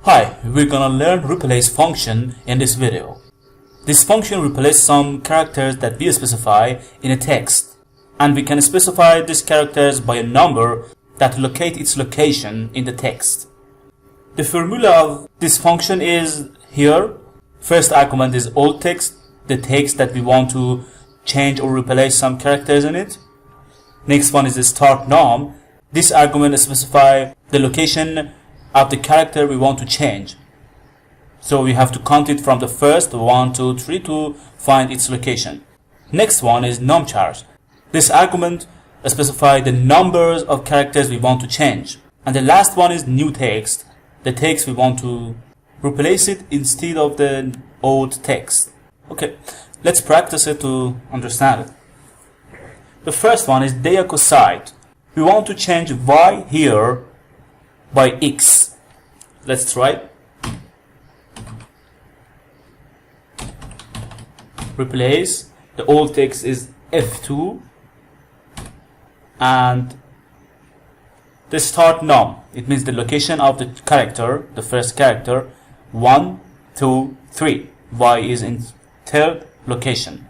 Hi, we're gonna learn replace function in this video. This function replaces some characters that we specify in a text, and we can specify these characters by a number that locate its location in the text. The formula of this function is here. First argument is alt text, the text that we want to change or replace some characters in it. Next one is the start num. This argument specifies the location of the character we want to change. So we have to count it from the first 1, 2, 3 to find its location. Next one is numChar. This argument specifies the numbers of characters we want to change. And the last one is new text, the text we want to replace it instead of the old text. Okay, let's practice it to understand it. The first one is categorized. We want to change y here by x. Let's try. Replace. The old text is f2 and the start num. It means the location of the character, the first character, 1, 2, 3. Y is in third location.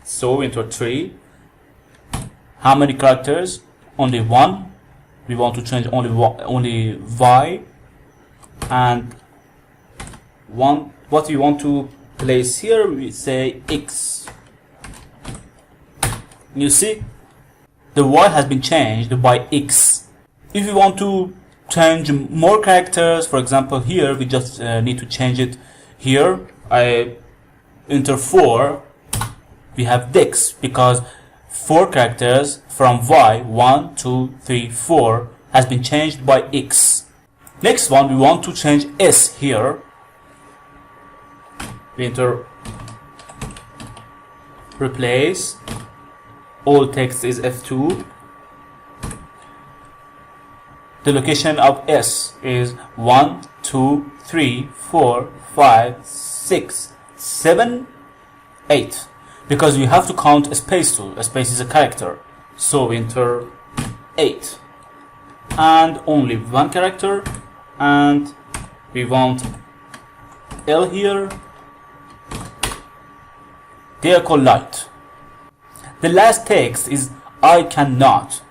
So we enter 3. How many characters? Only 1. We want to change only y, and what we want to place here, we say x. You see, the y has been changed by x. If we want to change more characters, for example here, we just need to change it here. I enter 4. We have this because 4 characters from y, 1, 2, 3, 4 has been changed by x. Next one, we want to change s here. We enter replace. All text is f2. The location of s is 1, 2, 3, 4, 5, 6, 7, 8. Because we have to count a space too. A space is a character. So we enter 8. And only one character. And we want L here. Categorized. The last text is I cannot.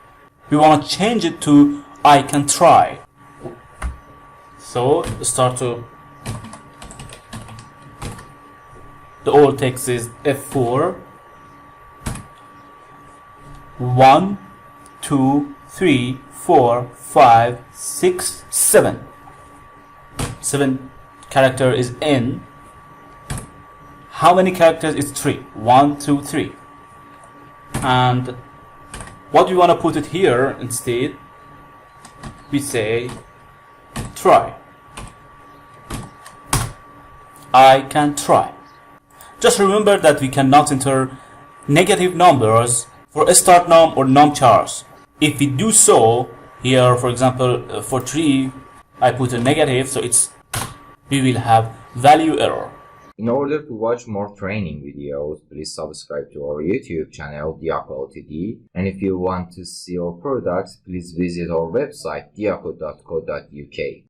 We want to change it to I can try. So start to. The old text is f4. 1, 2, 3, 4, 5, 6, 7. 7 character is in. How many characters is 3? 1, 2, 3. And what we want to put it here instead, we say try. I can try. Just remember that we cannot enter negative numbers for a start num or numChars. If we do so, here for example for 3 I put a negative, so we will have value error. In order to watch more training videos, please subscribe to our YouTube channel Diako Ltd. And if you want to see our products, please visit our website diako.co.uk.